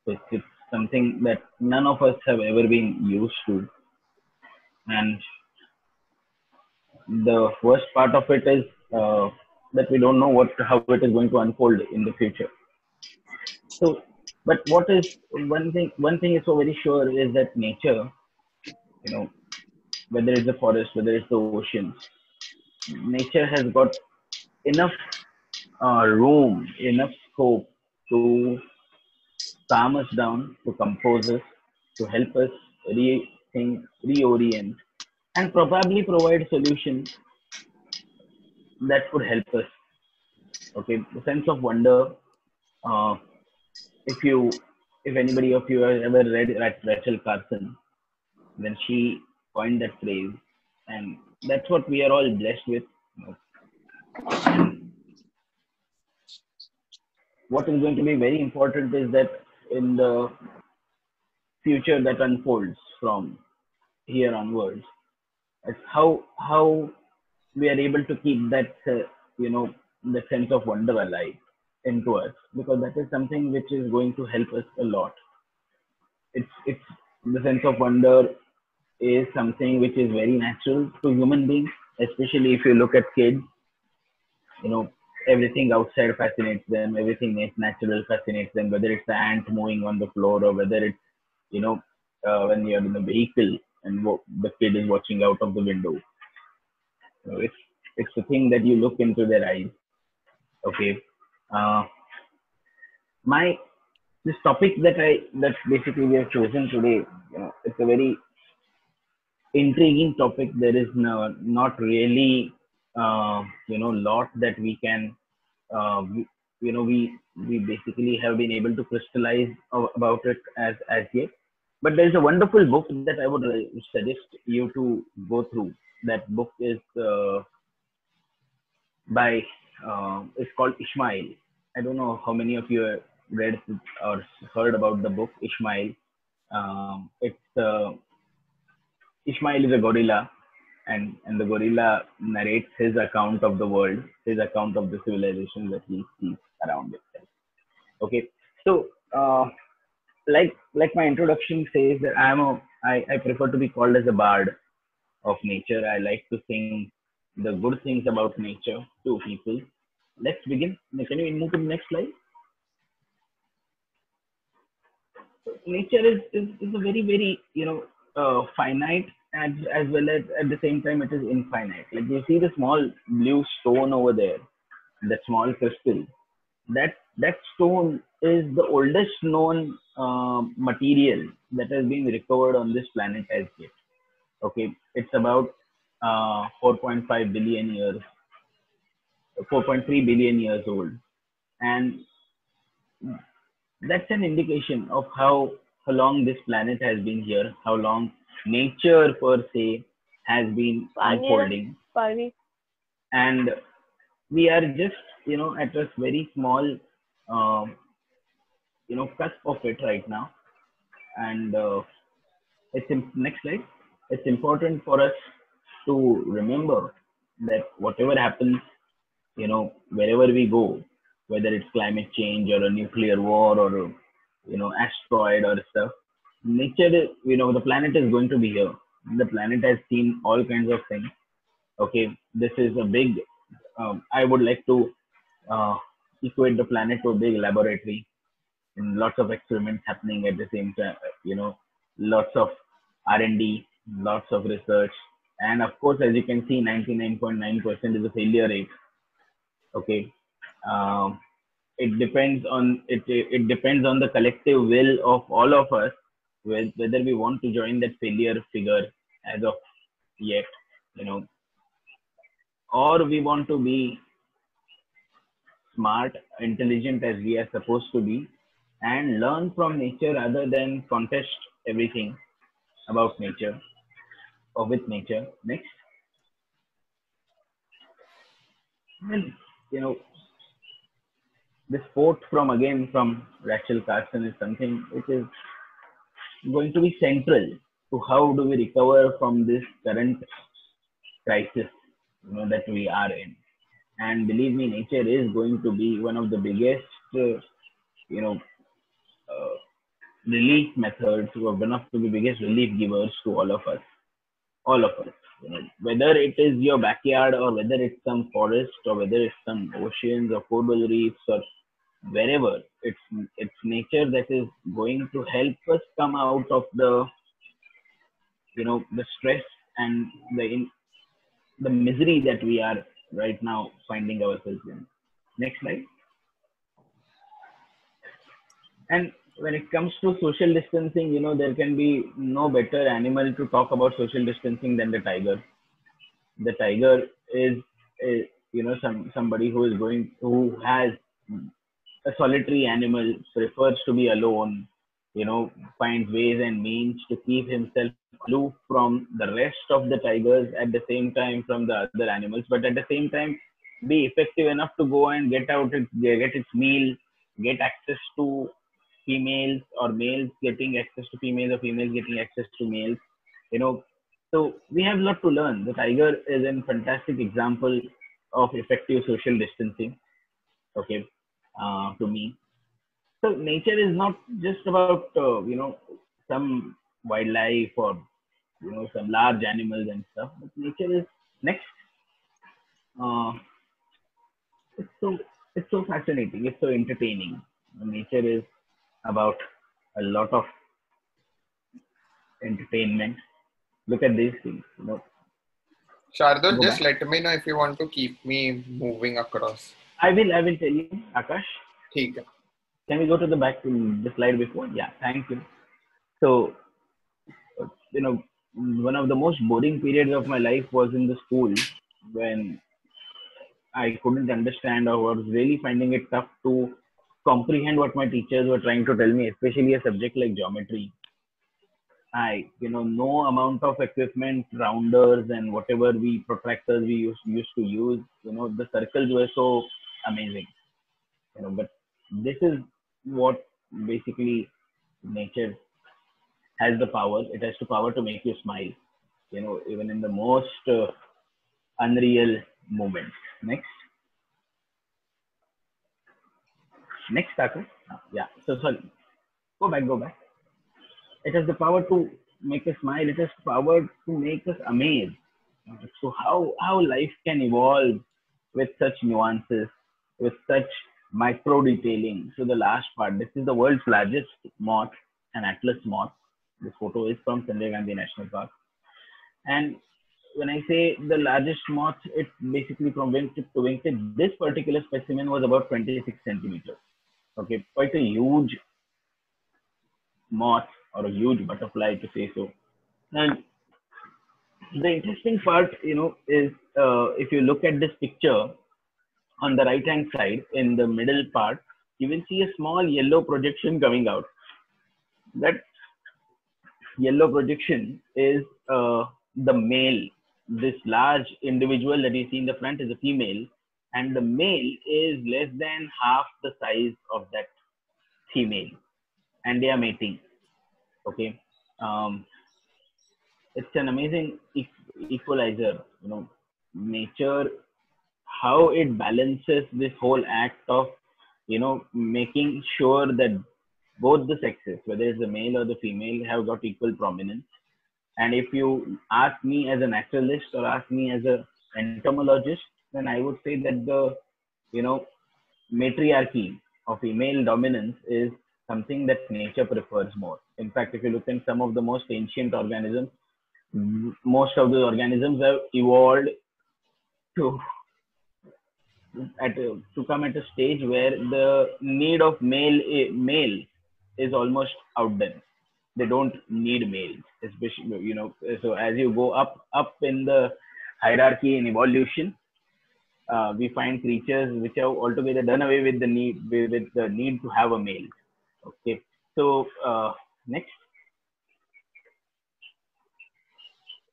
It's something that none of us have ever been used to. And the worst part of it is that we don't know how it is going to unfold in the future. So, but what is one thing is so very sure is that nature, you know, whether it's the forest, whether it's the oceans, nature has got enough room, enough scope to calm us down, to compose us, to help us rethink, reorient, and probably provide solutions that could help us. Okay, the sense of wonder. Uh, if you, if anybody of you has ever read Rachel Carson, then she coined that phrase, and that's what we are all blessed with. You know. And what is going to be very important is that in the future that unfolds from here onwards, it's how we are able to keep that you know the sense of wonder alive into us, because that is something which is going to help us a lot. It's the sense of wonder is something which is very natural to human beings, especially if you look at kids. You know, everything outside fascinates them, everything natural fascinates them, whether it's the ant moving on the floor, or whether it's, you know, when you're in a vehicle and the kid is watching out of the window. It's the thing that you look into their eyes. Okay. uh, my this topic that basically we have chosen today, you know, it's a very intriguing topic. There is not really you know lot that we can we, you know we basically have been able to crystallize about it as yet. But there is a wonderful book that I would suggest you to go through. That book is by it's called Ishmael. I don't know how many of you have read or heard about the book Ishmael. It's Ishmael is a gorilla, and the gorilla narrates his account of the world, his account of the civilization that he sees around itself. Okay, so like my introduction says that I prefer to be called as a bard of nature. I like to sing the good things about nature to people. Let's begin. Can you move to the next slide? Nature is a very very finite, as well as at the same time it is infinite. Like you see the small blue stone over there, that small crystal. That stone is the oldest known material that has been recovered on this planet as yet. Okay, it's about 4.5 billion years, 4.3 billion years old, and that's an indication of how long this planet has been here, how long nature per se has been unfolding, Pani. and we are just at a very small uh, cusp of it right now. And next slide. It's important for us to remember that whatever happens, wherever we go, whether it's climate change or a nuclear war or asteroid or stuff, nature the planet is going to be here. The planet has seen all kinds of things. Okay, this is a big I would like to uh, equate the planet to a big laboratory, and lots of experiments happening at the same time, lots of R&D, lots of research, and of course, as you can see, 99.9% is a failure rate. Okay, um, it depends on it depends on the collective will of all of us, whether we want to join that failure figure as of yet, you know, or we want to be smart, intelligent as we are supposed to be, and learn from nature rather than contest everything about nature or with nature. Next, and you know, this quote from Rachel Carson is something which is going to be central to how do we recover from this current crisis, that we are in. And believe me, nature is going to be one of the biggest, uh, you know, uh, relief methods, who are one of the biggest relief givers to all of us. You know, whether it is your backyard or whether it's some forest or whether it's some oceans or coral reefs or wherever, it's nature that is going to help us come out of the stress and the misery that we are right now finding ourselves in. Next slide. And when it comes to social distancing, there can be no better animal to talk about social distancing than the tiger. The tiger is somebody who has a solitary animal, prefers to be alone, finds ways and means to keep himself aloof from the rest of the tigers, at the same time from the other animals, but at the same time be effective enough to go and get its meal, get access to females, or males getting access to females, or females getting access to males. You know, so we have a lot to learn. The tiger is a fantastic example of effective social distancing. Okay, to me. So nature is not just about some wildlife or some large animals and stuff. But nature is next. Uh, it's so it's so fascinating. It's so entertaining. Nature is about a lot of entertainment. Look at these things. Shardul, Go just back. let me know if you want to keep me moving across. I will tell you, Akash. ठीक है. Can we go to the back to the slide before? Yeah, thank you. So, you know, one of the most boring periods of my life was in the school when I couldn't understand or was really finding it tough to comprehend what my teachers were trying to tell me, especially a subject like geometry. No amount of equipment, rounders, and whatever protractors we used to use, the circles were so amazing. But this is what basically nature has the power. It has the power to make you smile. Even in the most unreal moments. Next, Taka. Yeah. So sorry. Go back. It has the power to make us smile. It has the power to make us amazed. So how life can evolve with such nuances, with such micro detailing. So the last part. This is the world's largest moth, an Atlas moth. This photo is from Sanjay Gandhi National Park. And when I say the largest moth, it's basically from wingtip to wingtip. This particular specimen was about 26 centimeters. Okay, quite a huge moth or a huge butterfly to say so. And the interesting part, is if you look at this picture on the right hand side in the middle part, you will see a small yellow projection coming out. That yellow projection is the male. This large individual that you see in the front is a female, and the male is less than half the size of that female, and they are mating. Okay, it's an amazing equalizer. Nature, how it balances this whole act of making sure that both the sexes, whether it's the male or the female, have got equal prominence. And if you ask me as a naturalist or ask me as a entomologist, then I would say that the you know matriarchy or female dominance is something that nature prefers more. In fact, if you look at some of the most ancient organisms, most of the organisms have evolved to to come at a stage where the need of male is almost outdone. They don't need males, especially So as you go up in the hierarchy in evolution, we find creatures which have altogether done away with the need to have a male. Okay, so next.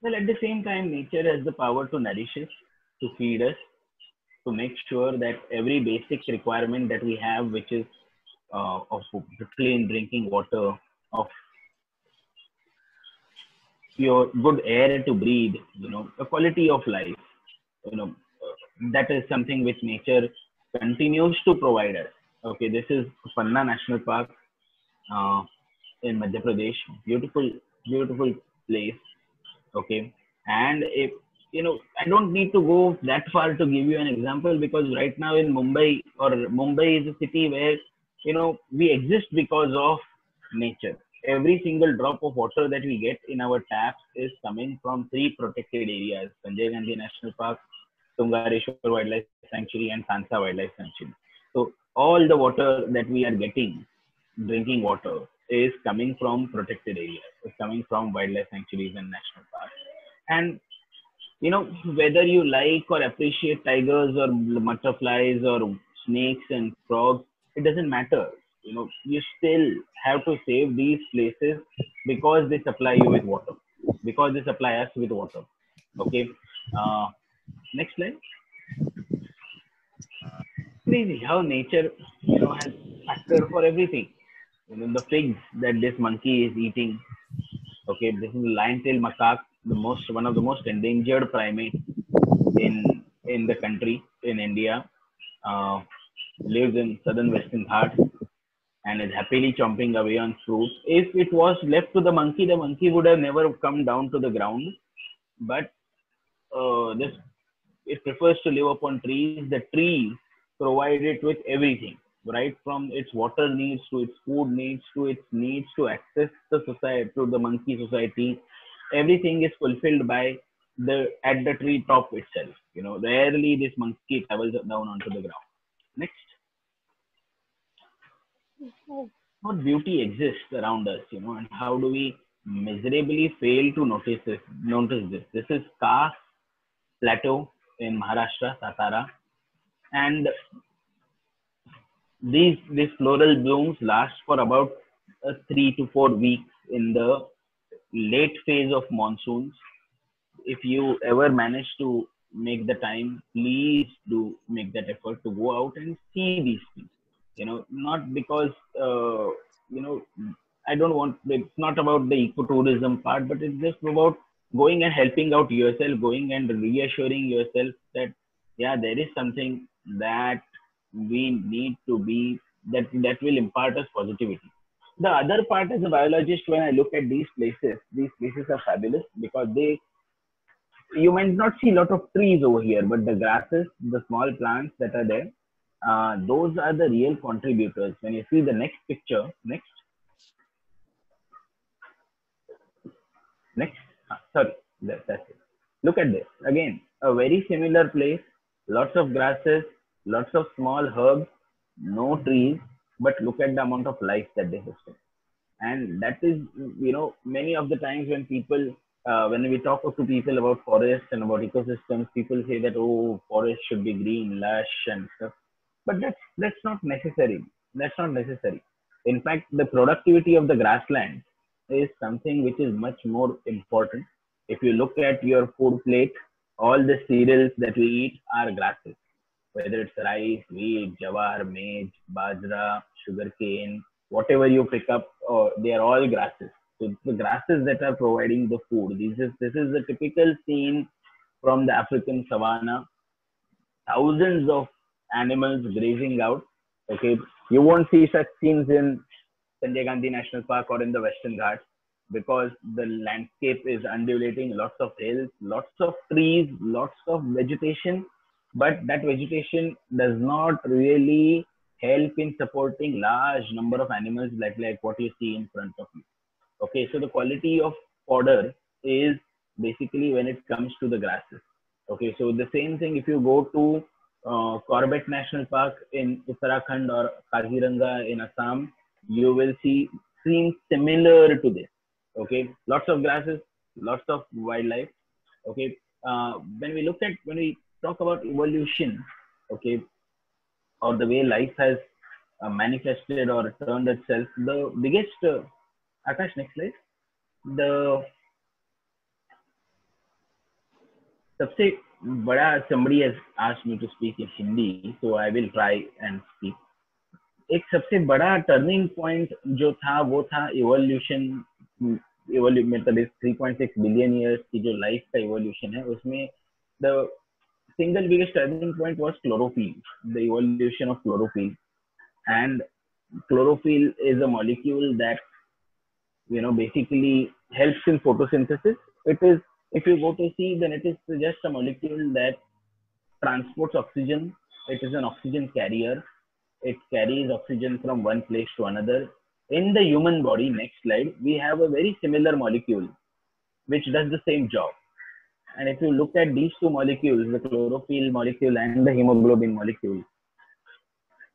Well, at the same time, nature has the power to nourish us, to feed us, to make sure that every basic requirement that we have, which is of clean drinking water, of pure good air to breathe, the quality of life, that is something which nature continues to provide us. Okay, this is Panna National Park. Uh, in Madhya Pradesh. Beautiful, beautiful place. Okay. And if I don't need to go that far to give you an example, because right now in Mumbai, or Mumbai is a city where we exist because of nature. Every single drop of water that we get in our taps is coming from three protected areas: Sanjay Gandhi National Park, Tungareshwar Wildlife Sanctuary, and Kansa Wildlife Sanctuary. So all the water that we are getting, drinking water, is coming from protected areas. It's coming from wildlife sanctuaries and national parks. And whether you like or appreciate tigers or butterflies or snakes and frogs, it doesn't matter. You still have to save these places because they supply you with water, because they supply us with water. Okay. uh, Next slide. Crazy how nature has factor for everything. The figs that this monkey is eating. Okay, this is lion-tailed macaque, the most one of the most endangered primate in the country, in India. Uh, Lives in southern Western Ghats and is happily chomping away on fruits. If it was left to the monkey would have never come down to the ground. But this it prefers to live upon trees. The trees provide it with everything, right from its water needs to its food needs to its needs to access the society, to the monkey society. Everything is fulfilled by the at the tree top itself. Rarely this monkey travels down onto the ground. Next. What beauty exists around us, and how do we miserably fail to notice this? This is Kas Plateau in Maharashtra, Satara, and these floral blooms last for about 3 to 4 weeks in the late phase of monsoons. If you ever manage to make the time, please do make that effort to go out and see these things. Not because uh, you know I don't want. It's not about the ecotourism part, but it's just about going and helping out yourself, going and reassuring yourself that yeah, there is something that we need to be, that will impart us positivity. The other part, as a biologist, when I look at these places are fabulous because you might not see a lot of trees over here, but the grasses, the small plants that are there, those are the real contributors. When you see the next picture, next, sorry, that's it. Look at this again, a very similar place, lots of grasses, lots of small herbs, no trees, but look at the amount of life that they sustain. And that is, many of the times when when we talk to people about forests and about ecosystems, people say that, oh, forests should be green, lush and stuff. But that's not necessary. That's not necessary. In fact, the productivity of the grassland is something which is much more important. If you look at your food plate, all the cereals that we eat are grasses, whether it's rice, wheat, jawar, maize, bajra, sugarcane, whatever you pick up, they are all grasses. So the grasses that are providing the food. This is the typical scene from the African savanna. Thousands of animals grazing out. Okay, you won't see such scenes in Sanjay Gandhi National Park or in the Western Ghats because the landscape is undulating, lots of hills, lots of trees, lots of vegetation, but that vegetation does not really help in supporting large number of animals like what you see in front of you. Okay, so the quality of fodder is basically when it comes to the grasses. Okay, so the same thing if you go to Corbett National Park in Uttarakhand or Kaziranga in Assam, you will see scenes similar to this. Okay, lots of grasses, lots of wildlife. Okay, when we talk about evolution, okay, or the way life has manifested or turned itself, the biggest Akash, next slide. The सबसे बड़ा, somebody has asked me to speak in Hindi, so I will try and speak. एक सबसे बड़ा turning point जो था वो था evolution. मतलब इस 3.6 बिलियन ईयर्स की जो लाइफ का इवोल्यूशन है उसमें the single biggest turning point was chlorophyll, the evolution of chlorophyll. And chlorophyll is a molecule that basically helps in photosynthesis. It is, if you go to see, then it is just a molecule that transports oxygen. It is an oxygen carrier. It carries oxygen from one place to another. In the human body, next slide, we have a very similar molecule which does the same job. And if you look at these two molecules, the chlorophyll molecule and the hemoglobin molecule,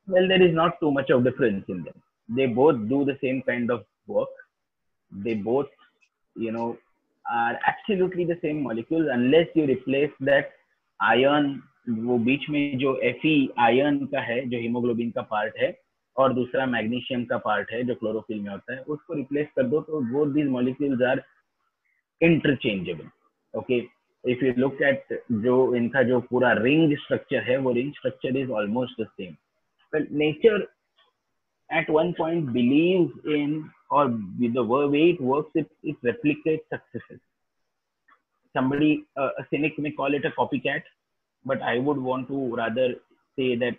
well, there is not too much of difference in them. They both do the same kind of work. They both, you know, are absolutely the same molecule unless you replace that iron, वो बीच में जो Fe ion का है, जो haemoglobin का part है, और दूसरा मैग्नीशियम का पार्ट है जो क्लोरोफिल में होता है, उसको रिप्लेस कर दो तो both these molecules are interchangeable. Okay, if you look at जो इनका जो पूरा रिंग स्ट्रक्चर है, वो ring structure is almost the same. But nature at one point believes in, or the way it works, it replicates successes. Somebody, a cynic may call it a copycat, but I would want to rather say that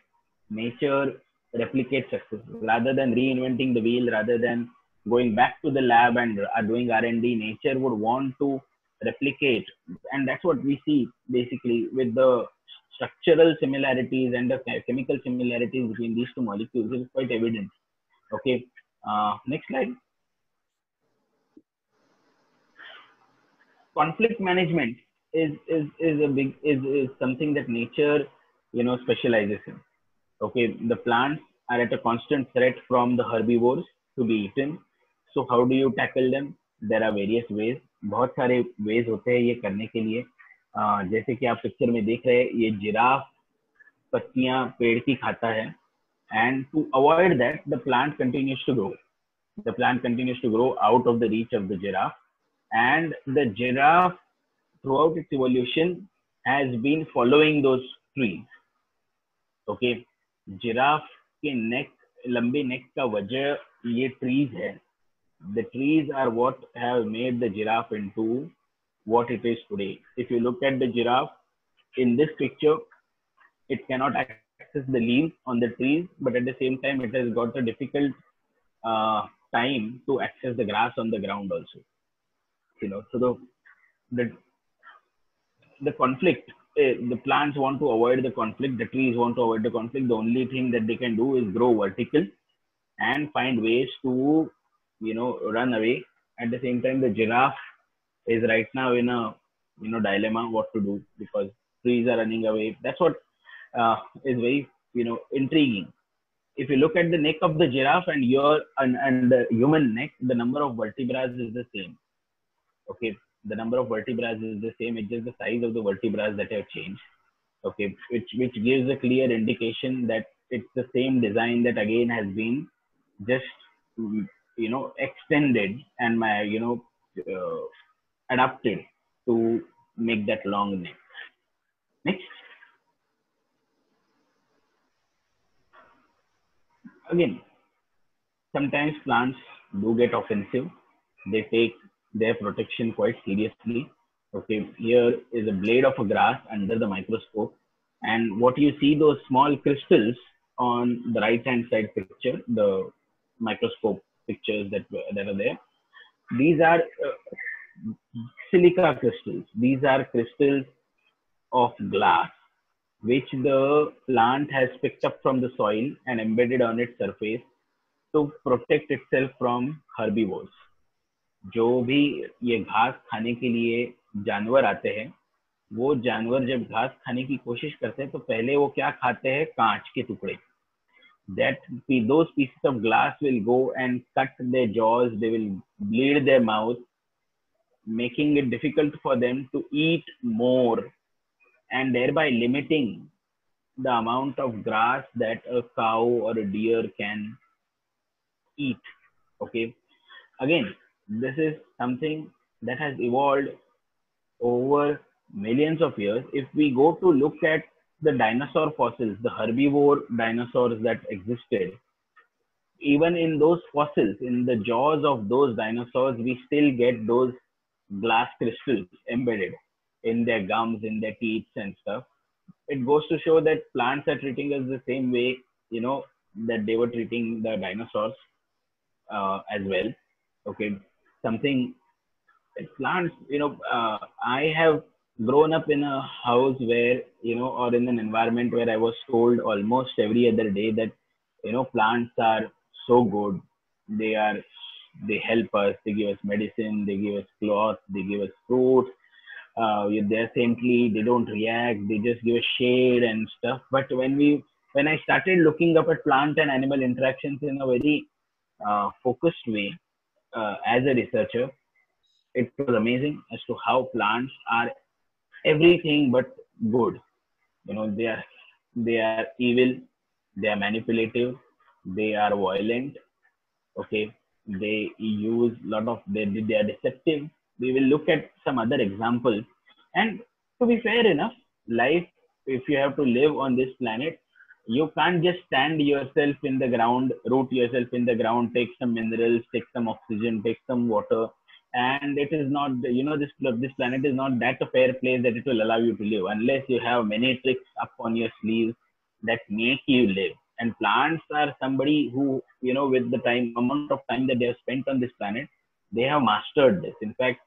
nature replicates success. Rather than reinventing the wheel, rather than going back to the lab and doing R&D, nature would want to replicate. And that's what we see basically with the structural similarities and the chemical similarities between these two molecules. It is quite evident. Okay, next slide. Conflict management is something that nature specializes in. Okay, the plants are at a constant threat from the herbivores to be eaten. So how do you tackle them? There are various ways. बहुत सारे ways होते हैं ये करने के लिए. जैसे कि आप पिक्चर में देख रहे हैं, ये जिराफ पत्तियां पेड़ की खाता है, and to avoid that, the plant continues to grow. The plant continues to grow out of the reach of the giraffe, and the giraffe throughout its evolution has been following those trees. Okay, giraffe के neck, लंबे neck का वजह ये trees है. The trees are what have made the giraffe into what it is today. If you look at the giraffe in this picture, it cannot access the leaves on the trees, but at the same time, it has got a difficult time to access the grass on the ground also. So the conflict, the plants want to avoid the conflict, the trees want to avoid the conflict. The only thing that they can do is grow vertical and find ways to run away. At the same time, the giraffe is right now in a dilemma what to do, because trees are running away. That's what is very intriguing. If you look at the neck of the giraffe and the human neck, the number of vertebrae is the same. Okay, the number of vertebrae is the same. It's just the size of the vertebrae that have changed. Okay, which gives a clear indication that it's the same design that again has been just extended and adapted to make that long neck. Next. Again, sometimes plants do get offensive. They take their protection quite seriously. Okay, here is a blade of a grass under the microscope, and what you see, those small crystals on the right hand side picture, the microscope pictures that are there, these are silica crystals. These are crystals of glass which the plant has picked up from the soil and embedded on its surface to protect itself from herbivores. जो भी ये घास खाने के लिए जानवर आते हैं, वो जानवर जब घास खाने की कोशिश करते हैं तो पहले वो क्या खाते हैं? कांच के टुकड़े. Those pieces of glass will go and cut their jaws, they will bleed their mouth, making it difficult for them to eat more and thereby limiting the amount of grass that a cow or a deer can eat. Okay, again, this is something that has evolved over millions of years. If we go to look at the dinosaur fossils, the herbivore dinosaurs that existed, even in those fossils, in the jaws of those dinosaurs, we still get those glass crystals embedded in their gums, in their teeth and stuff. It goes to show that plants are treating us the same way, that they were treating the dinosaurs as well. Okay. something. Plants, I have grown up in a house where, or in an environment where I was told almost every other day that, plants are so good. They are, they help us, they give us medicine, they give us cloth, they give us fruits. They're saintly, they don't react, they just give us shade and stuff. But when I started looking up at plant and animal interactions in a very focused way, as a researcher, it was amazing as to how plants are everything but good. They are evil, they are manipulative, they are violent. Okay, they use a lot of, they are deceptive. We will look at some other examples. And to be fair enough, life, if you have to live on this planet, you can't just stand yourself in the ground, root yourself in the ground, take some minerals, take some oxygen, take some water, and it is not, this planet is not that a fair place that it will allow you to live unless you have many tricks up on your sleeves that make you live. And plants are somebody who, with the time amount of time that they have spent on this planet, they have mastered this. In fact,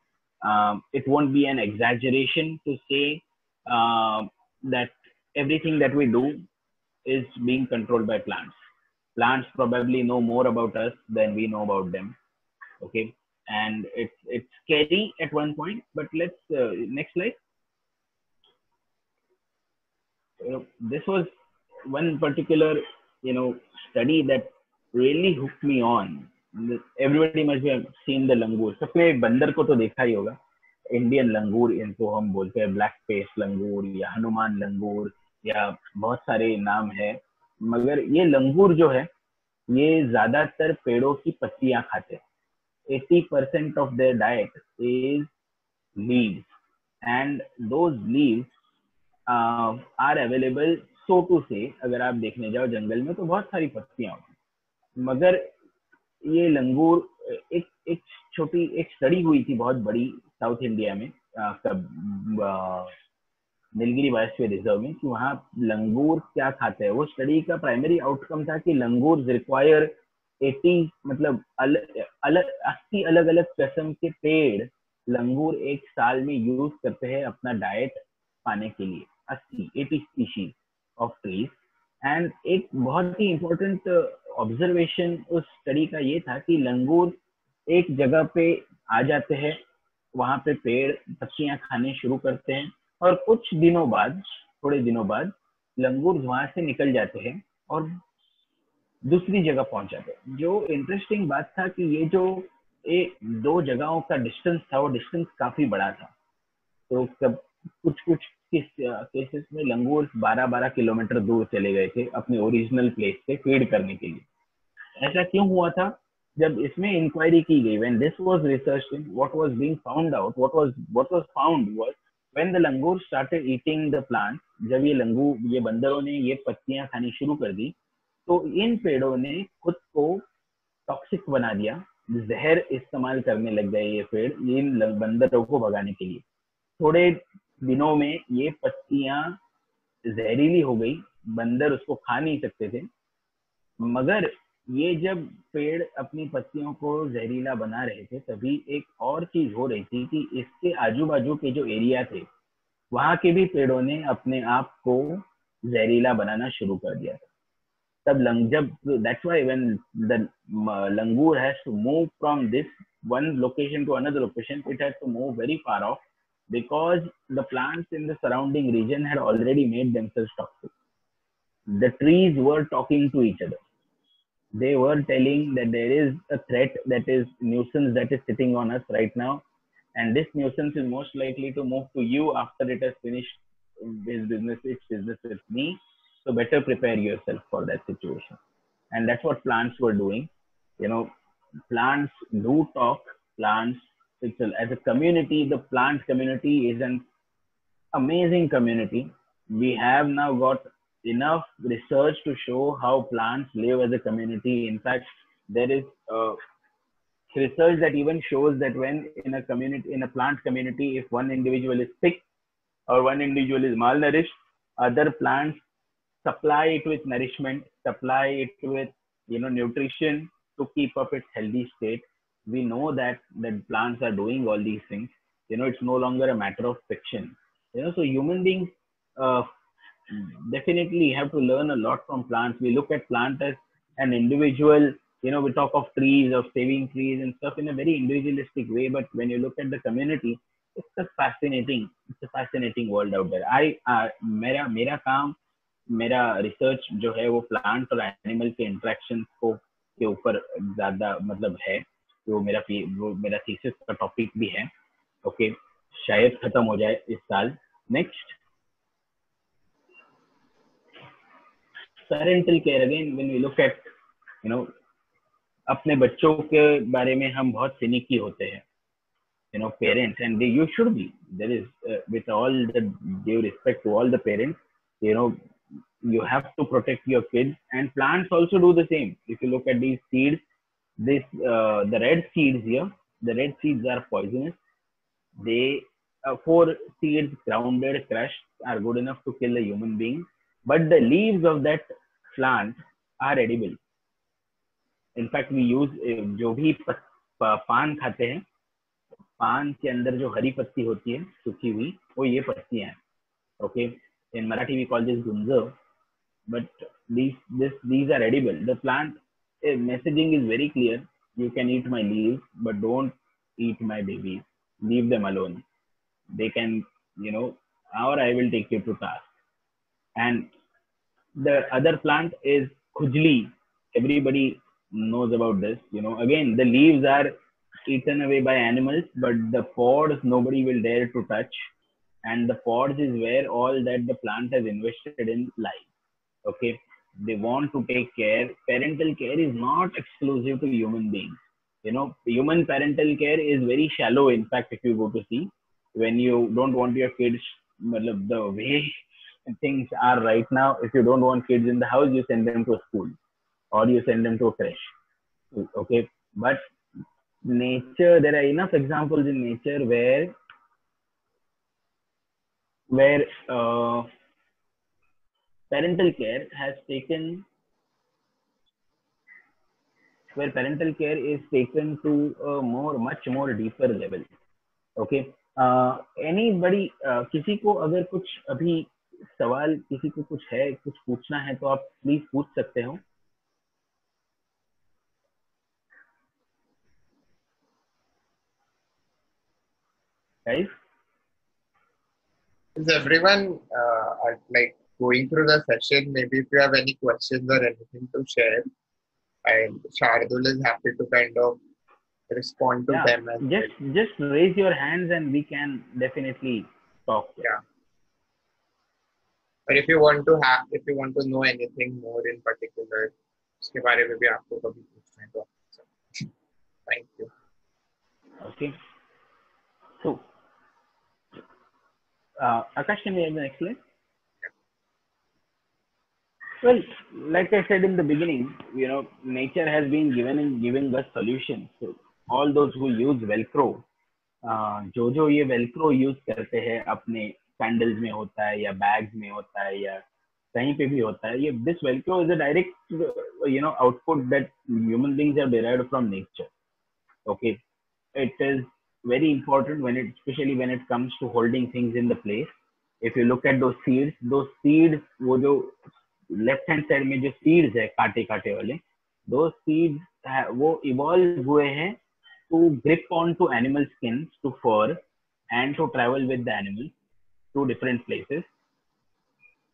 it won't be an exaggeration to say that everything that we do is being controlled by plants. Plants probably know more about us than we know about them. Okay, and it's scary at one point. But let's next slide. This was one particular, study that really hooked me on. Everybody must have seen the langur. सबने बंदर को तो देखा ही होगा. Indian लंगूर इनको हम बोलते हैं, ब्लैक फेस लंगूर या हनुमान लंगूर या बहुत सारे नाम है. मगर ये लंगूर जो है, ये ज्यादातर पेड़ों की पत्तियां खाते हैं. 80% of their diet is leaves, and those leaves are available, so to say. अगर आप देखने जाओ जंगल में तो बहुत सारी पत्तियां होती हैं, मगर ये लंगूर, एक छोटी एक स्टडी हुई थी बहुत बड़ी साउथ इंडिया में, नीलगिरी बायोस्फीयर रिजर्व में, कि वहाँ लंगूर क्या खाते हैं. वो स्टडी का प्राइमरी आउटकम था कि लंगूर रिक्वायर 80, मतलब 80 अलग अलग किस्म के पेड़ लंगूर एक साल में यूज करते हैं अपना डाइट पाने के लिए. 80 स्पीशीज ऑफ ट्रीज. एंड एक बहुत ही इंपॉर्टेंट ऑब्जर्वेशन उस स्टडी का ये था कि लंगूर एक जगह पे आ जाते हैं, वहां पे पेड़ पत्तियां खाने शुरू करते हैं, और कुछ दिनों बाद, थोड़े दिनों बाद, लंगूर वहां से निकल जाते हैं और दूसरी जगह पहुंच जाते हैं. जो इंटरेस्टिंग बात था कि ये जो दो जगहों का डिस्टेंस था, वो डिस्टेंस काफी बड़ा था. तो कुछ कुछ केसेस में लंगूर 12-12 किलोमीटर दूर चले गए थे अपने ओरिजिनल प्लेस से फीड करने के लिए. ऐसा क्यों हुआ था? जब इसमें इंक्वायरी की गई, when this was researched in, what was being found out, what was found was when the langur started eating the plants, जब ये बंदरों ने ये पत्तियां खानी शुरू कर दी, तो इन पेड़ों ने खुद को टॉक्सिक बना दिया, जहर इस्तेमाल करने लग गए ये पेड़ इन बंदरों को भगाने के लिए. थोड़े दिनों में ये पत्तियां जहरीली हो गई, बंदर उसको खा नहीं सकते थे. मगर ये जब पेड़ अपनी पत्तियों को जहरीला बना रहे थे, तभी एक और चीज हो रही थी कि इसके आजू बाजू के जो एरिया थे, वहां के भी पेड़ों ने अपने आप को जहरीला बनाना शुरू कर दिया था. तब जब that's why when the langur has to move from this one location to another location, it has to move very far off, because the plants in the surrounding region had already made themselves toxic. The trees were talking to each other. They were telling that there is a threat, that is nuisance that is sitting on us right now, and this nuisance is most likely to move to you after it has finished its business with me. So better prepare yourself for that situation. And that's what plants were doing. Plants do talk. Plants, as a community, the plant community is an amazing community. We have now got enough research to show how plants live as a community. In fact, there is research that even shows that when in a plant community, if one individual is sick or one individual is malnourished, other plants supply it with nourishment, supply it with nutrition to keep up its healthy state. we know that plants are doing all these things. It's no longer a matter of fiction. So human beings uh, definitely have to learn a lot from plants. We look at plants as an individual. We talk of trees, of saving trees and stuff in a very individualistic way. But when you look at the community, it's a fascinating world out there. मेरा काम, मेरा research जो है वो plant और animal के interaction को के ऊपर ज्यादा मतलब है. वो मेरा थीसिस का टॉपिक भी है. ओके, शायद खत्म हो जाए इस साल. Next, parental care. Again when we look at you know अपने बच्चों के बारे में हम बहुत फिनिकी होते हैं. Parents, and you should be. There is, with all the due respect to all the parents, you know you have to protect your kids, and plants also do the same. If you look at these seeds, the red seeds here, the red seeds are poisonous. They, 4 seeds grounded, crushed, are good enough to kill a human being, but the leaves of that plant are edible. In fact, we use, जो भी पान खाते हैं, पान के अंदर जो हरी पत्ती होती है सूखी हुई, वो ये पत्तियां हैं. Okay, in Marathi we call this गुंज, but these are edible. The plant messaging is very clear. You can eat my leaves, but don't eat my babies. Leave them alone. They can, or I will take you to task. And the other plant is khujli. Everybody knows about this. Again, the leaves are eaten away by animals, but the pods nobody will dare to touch. And the pods is where all that the plant has invested in lies. Okay, they want to take care. Parental care is not exclusive to human beings. Human parental care is very shallow. In fact, if you go to see, when you don't want your kids, the way things are right now, if you don't want kids in the house, you send them to a school or you send them to a creche. Okay, but nature, there are enough examples in nature where parental care has taken where parental care is taken to a much more deeper level. Okay, anybody, किसी को अगर कुछ अभी सवाल, किसी को कुछ है, कुछ पूछना है, तो आप प्लीज पूछ सकते हो. Guys, Is everyone like going through the session? Maybe if you have any questions or anything to share, and Shardul is happy to kind of respond to them as well. Just raise your hands and we can definitely talk. Yeah. But if you want to know anything more in particular, उसके बारे में भी आपको कभी पूछना है तो thank you. Okay. So, Akash, can we have the next slide? Well, like I said in the beginning, nature has been giving us solutions. So all those who use Velcro, जो ये Velcro use करते हैं अपने sandals में होता है या bags में होता है या कहीं पे भी होता है, ये this Velcro is a direct output that human beings have derived from nature. Okay, it is very important especially when it comes to holding things in the place. If you look at those seeds, वो जो left hand side में जो seeds है काटे काटे वाले, those seeds वो evolve हुए हैं to grip onto animal skins, to fur, and to travel with the animals to different places.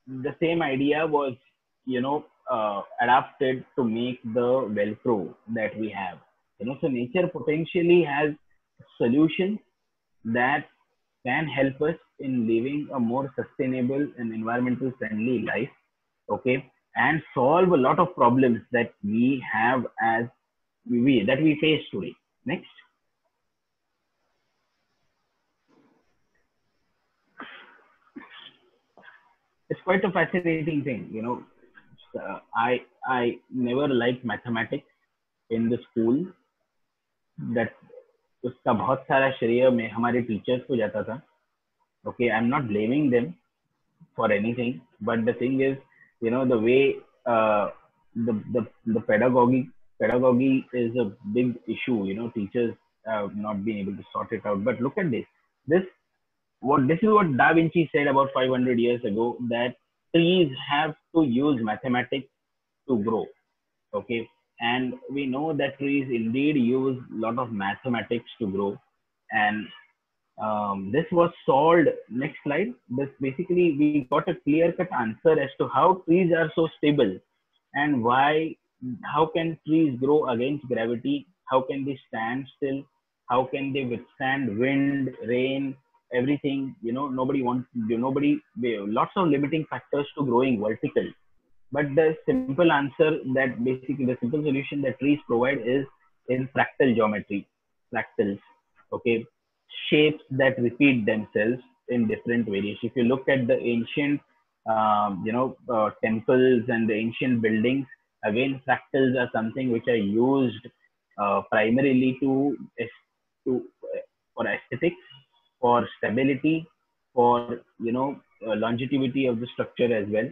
The same idea was adapted to make the Velcro that we have. So nature potentially has solutions that can help us in living a more sustainable and environmental friendly life. Okay, and solve a lot of problems that we have that we face today. Next. It's quite a fascinating thing. I never liked mathematics in the school. That उसका बहुत सारा श्रेय में हमारे teachers को जाता था. Okay, I'm not blaming them for anything, but the thing is, the way the pedagogy pedagogy is a big issue. Teachers have not been able to sort it out. But look at this. This this is what Da Vinci said about 500 years ago, that trees have to use mathematics to grow. Okay, and we know that trees indeed use a lot of mathematics to grow, and this was solved. Next slide. This basically we got a clear-cut answer as to how trees are so stable and why. How can trees grow against gravity? How can they stand still? How can they withstand wind, rain, everything? Nobody wants. Nobody. Lots of limiting factors to growing vertical. But the simple answer, that basically the simple solution that trees provide, is in fractal geometry, fractals. Okay, shapes that repeat themselves in different variations. If you look at the ancient, temples and the ancient buildings, again, fractals are something which are used primarily to for aesthetics, for stability, for longevity of the structure as well.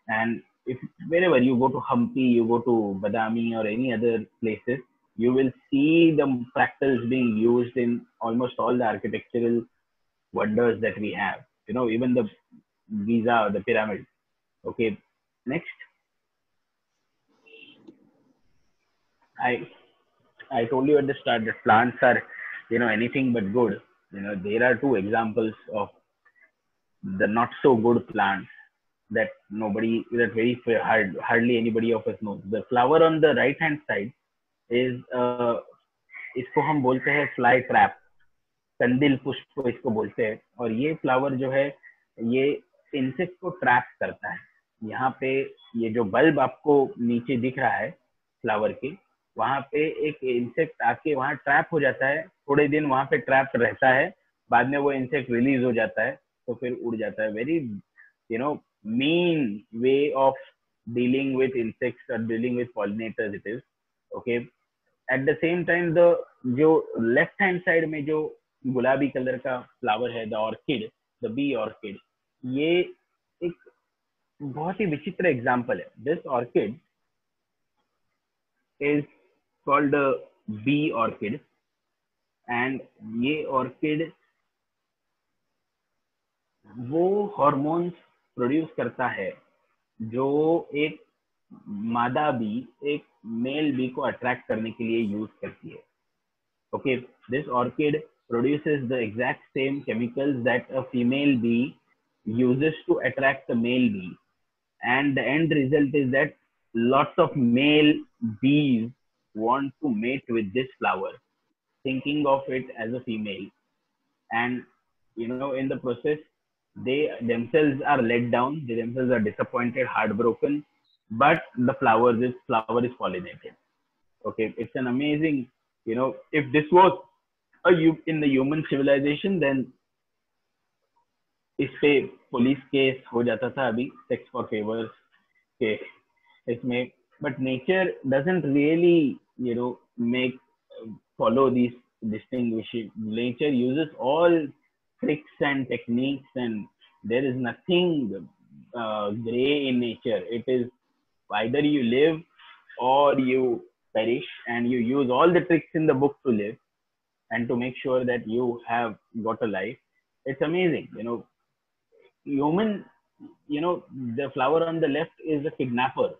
And if wherever you go to Hampi, you go to Badami or any other places, you will see the fractals being used in almost all the architectural wonders that we have. Even the Giza, the pyramid. Okay. Next, I I told you at the start that plants are anything but good. There are two examples of the not so good plants that hardly anybody of us knows. The flower on the right hand side is इसको हम बोलते हैं fly trap, कंदिल पुष्प इसको बोलते हैं. और ये फ्लावर जो है, ये इंसेक्ट को ट्रैप करता है. यहाँ पे ये जो बल्ब आपको नीचे दिख रहा है फ्लावर के, वहां पे एक इंसेक्ट आके वहां ट्रैप हो जाता है. थोड़े दिन वहां पे ट्रैप रहता है, बाद में वो इंसेक्ट रिलीज हो जाता है, तो फिर उड़ जाता है. Very mean way of dealing with insects or dealing with pollinators it is. Okay, at the same time, the जो लेफ्ट हैंड साइड में जो गुलाबी कलर का फ्लावर है, the orchid, the bee orchid, ये एक बहुत ही विचित्र एग्जाम्पल है. This orchid is called bee orchid, and ये ऑर्किड वो हॉर्मोन्स प्रोड्यूस करता है जो एक मादा बी एक मेल बी को अट्रैक्ट करने के लिए यूज करती है. Okay, this orchid produces the exact same chemicals that a female bee uses to attract the male bee, and the end result is that lots of male bees want to mate with this flower, thinking of it as a female. And in the process, they themselves are let down, they themselves are disappointed, heartbroken, but the flower is pollinated. Okay, it's an amazing, if this was in the human civilization, then इस पे police case हो जाता था अभी, sex for favours के इसमें. But nature doesn't really make follow these distinguishing. Nature uses all tricks and techniques, and there is nothing gray in nature. It is either you live or you perish, and you use all the tricks in the book to live and to make sure that you have got a life. It's amazing. Human, the flower on the left is a kidnapper,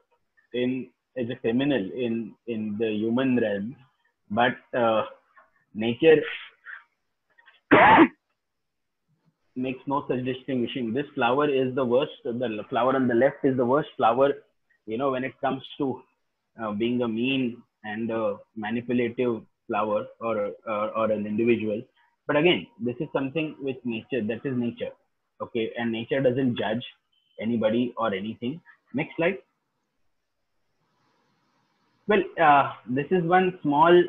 is a criminal in the human realm, but nature makes no such distinguishing. This flower is the worst. The flower on the left is the worst flower, when it comes to being a mean and manipulative flower, or an individual. But again, this is something with nature. That is nature. Okay, and nature doesn't judge anybody or anything. Next slide. Well, this is one small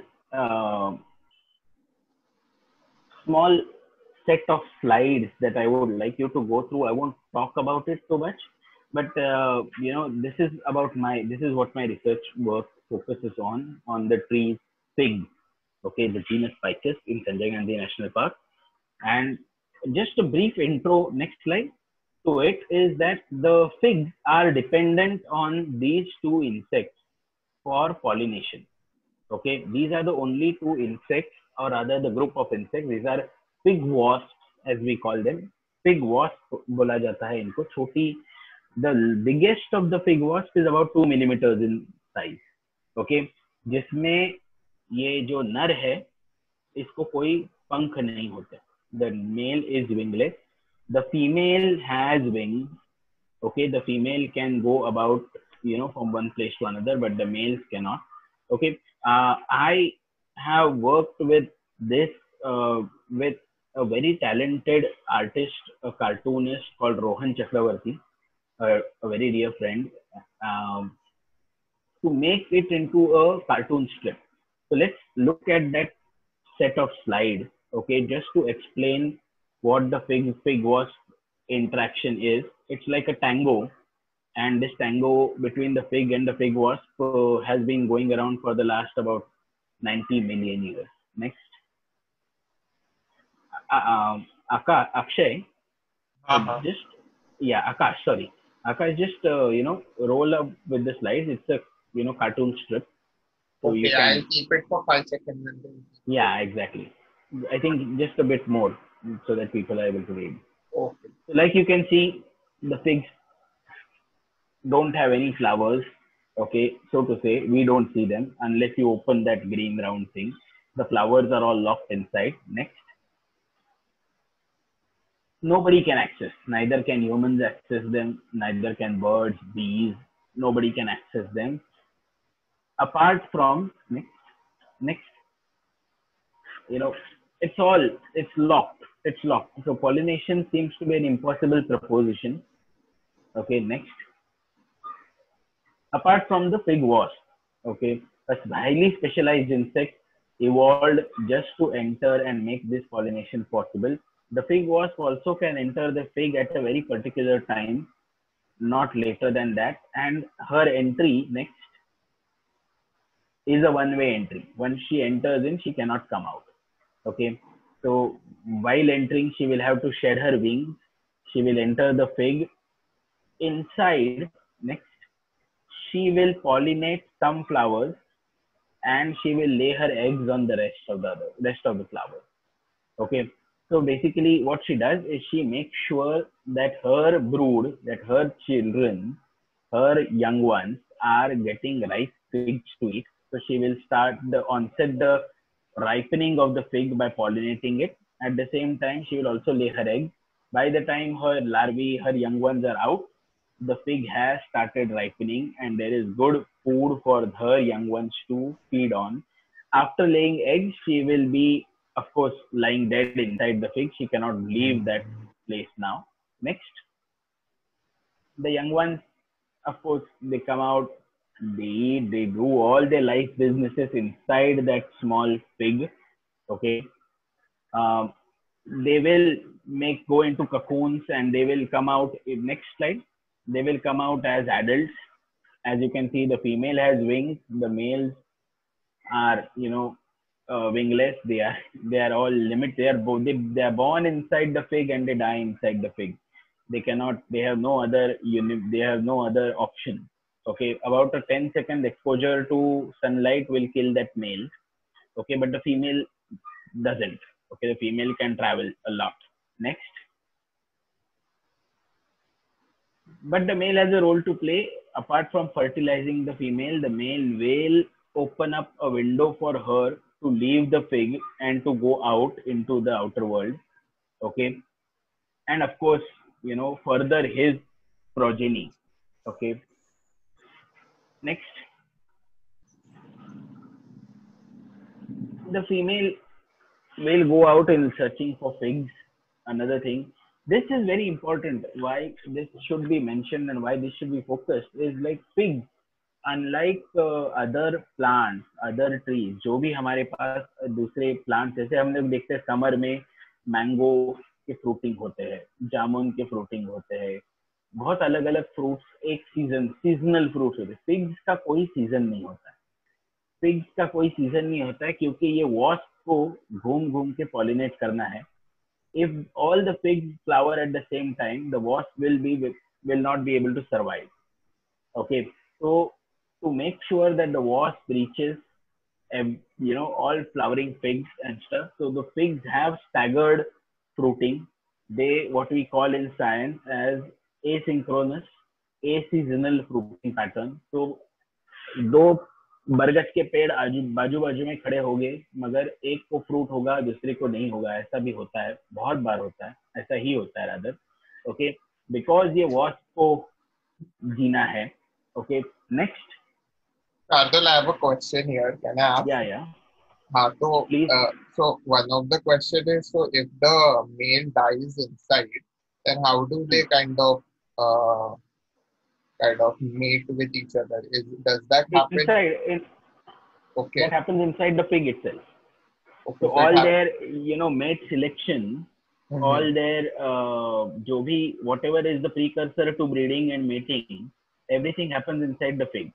set of slides that I would like you to go through. I won't talk about it too much, but this is what my research work focuses on the tree fig. Okay, the genus Ficus in Sanjay Gandhi National Park. And just a brief intro, next slide, to it is that the figs are dependent on these two insects for pollination. Okay, these are the only two insects, or rather the group of insects. These are pig wasps, as we call them. Pig wasp बोला जाता है इनको. छोटी, the biggest of the pig wasp is about 2 millimeters in size. Okay, जिसमें ये जो नर है इसको कोई पंख नहीं होते. The male is wingless. The female has wings. Okay, the female can go about, from one place to another, but the males cannot. Okay, I have worked with this, with a very talented artist, a cartoonist called Rohan Chakravarti, a very dear friend, um, to make it into a cartoon strip. So let's look at that set of slides, okay, just to explain what the pig wasp interaction is. It's like a tango, and this tango between the pig and the pig wasp has been going around for the last about 90 million years. Next. Akshay, just, yeah, Akash, sorry. Akash, just, roll up with the slides. It's a, cartoon strip. So okay, I'll keep it for 5 seconds. And then... Yeah, exactly. I think just a bit more so that people are able to read. Okay. So like you can see, the pigs don't have any flowers. Okay, so to say, we don't see them unless you open that green round thing. The flowers are all locked inside. Next. Nobody can access. Neither can humans access them. Neither can birds, bees. Nobody can access them. Apart from, next, it's locked. It's locked. So pollination seems to be an impossible proposition. Okay, next. Apart from the pig wasp, okay, a highly specialized insect evolved just to enter and make this pollination possible. The pig wasp also can enter the fig at a very particular time, not later than that, and her entry, next, is a one-way entry. Once she enters in, she cannot come out. Okay, so while entering, she will have to shed her wings. She will enter the fig. Inside, next, she will pollinate some flowers, and she will lay her eggs on the rest of the flowers. Okay, so basically what she does is she makes sure that her brood, that her children, her young ones are getting ripe figs to eat. So she will onset the ripening of the fig by pollinating it. At the same time, she will also lay her eggs. By the time her larvae, her young ones are out, the fig has started ripening, and there is good food for her young ones to feed on. After laying eggs, she will be, of course, lying dead inside the fig. She cannot leave that place now. Next. The young ones, of course, they come out, they eat, they do all their life businesses inside that small fig. Okay. They will go into cocoons, and they will come out in next slide. They will come out as adults. As you can see, the female has wings. The males are, wingless. They are all limited. They are born inside the fig, and they die inside the fig. They have no other option. Okay, about a 10-second exposure to sunlight will kill that male. Okay, but the female doesn't. Okay, the female can travel a lot. Next. But the male has a role to play. Apart from fertilizing the female, the male will open up a window for her to leave the fig and to go out into the outer world. Okay. And of course, further his progeny. Okay. Next. The female will go out in searching for figs. Another thing. This is very important. Why this should be mentioned and why this should be focused is like figs. Unlike other plants, other trees, जो भी हमारे पास दूसरे plants, जैसे हम लोग देखते हैं summer में मैंगो के फ्रूटिंग होते हैं, जामुन के फ्रूटिंग होते हैं, बहुत अलग अलग फ्रूट्स एक सीजनल फ्रूट्स होते हैं. फिग्स का कोई सीजन नहीं होता है. फिग्स का कोई सीजन नहीं होता है क्योंकि ये वॉस्प को घूम घूम के पॉलिनेट करना है. If all the figs flower at the same time, the wasp will not be able to survive. Okay, so to make sure that the wasp reaches all flowering figs and stuff. So the figs have staggered fruiting. They, what we call in science as asynchronous, aseasonal fruiting pattern. So दो बरगद के पेड़ बाजू बाजू में खड़े होंगे, मगर एक को फ्रूट होगा दूसरे को नहीं होगा. ऐसा भी होता है, बहुत बार होता है, ऐसा ही होता है रादर. ओके, बिकॉज ये वॉस्प को जीना है. Okay, next. Shardul, I have a question here. Can I ask? Yeah. So, Please. So one of the question is, so if the male dies inside, then how do they uh, kind of mate with each other? Does that happen? Okay. That happens inside the fig itself. Okay, so all their mate selection, all their जो भी whatever is the precursor to breeding and mating, everything happens inside the fig.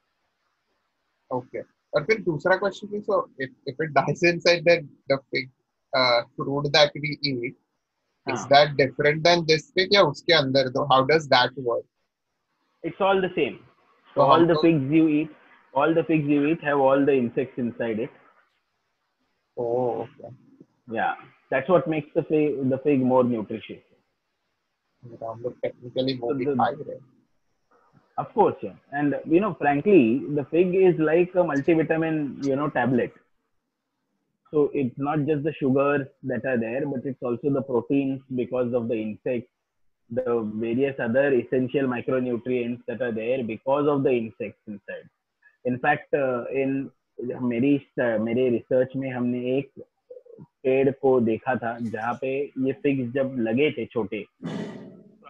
Okay. और फिर दूसरा question is, so if it dies inside the fig fruit that we eat, is that different than this fig या उसके अंदर तो how does that work? It's all the same. So all the figs you eat have all the insects inside it. Oh, okay. Yeah, that's what makes the fig more nutritious. Technically more high, right? Of course, yeah. And frankly, the fig is like a multivitamin, tablet. So it's not just the sugars that are there, but it's also the proteins because of the insects, the various other essential micronutrients that are there because of the insects inside. In fact, in मेरे research में हमने एक पेड़ को देखा था जहाँ पे ये figs जब लगे थे छोटे.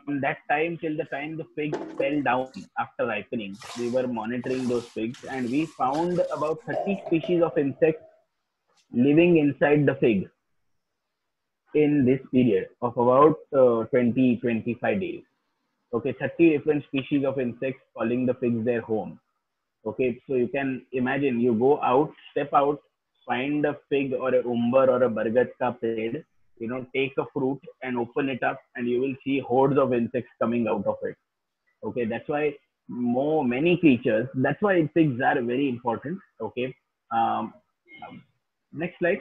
From that time till the time the figs fell down after ripening, we were monitoring those figs and we found about 30 species of insects living inside the fig in this period of about 20-25 days. Okay, 30 different species of insects calling the figs their home. Okay, so you can imagine, you go out, step out, find a fig or a umber or a bargat ka ped, take a fruit and open it up and you will see hordes of insects coming out of it. Okay, that's why many creatures, that's why figs are very important. Okay, next slide.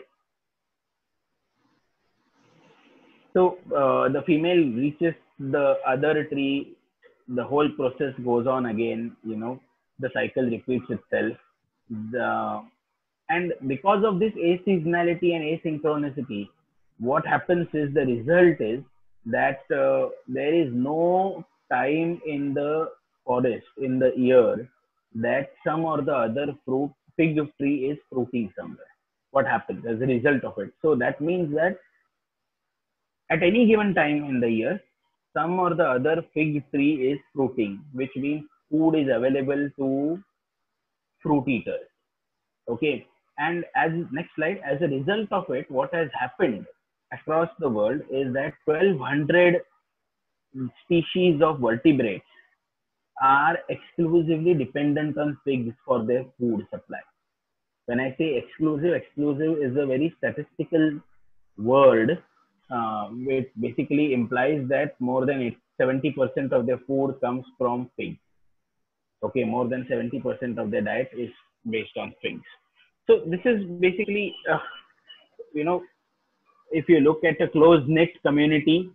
So the female reaches the other tree, the whole process goes on again, the cycle repeats itself. And because of this aseasonality and asynchronicity, what happens is the result is that there is no time in the forest, in the year, that some or the other fig tree is fruiting somewhere. What happens as a result of it? So that means that at any given time in the year, some or the other fig tree is fruiting, which means food is available to fruit eaters. Okay, and as next slide, as a result of it, what has happened across the world is that 1,200 species of vertebrates are exclusively dependent on figs for their food supply. When I say exclusive is a very statistical word, which basically implies that more than 70% of their food comes from figs. Okay, more than 70% of their diet is based on figs. So this is basically, if you look at a close-knit community,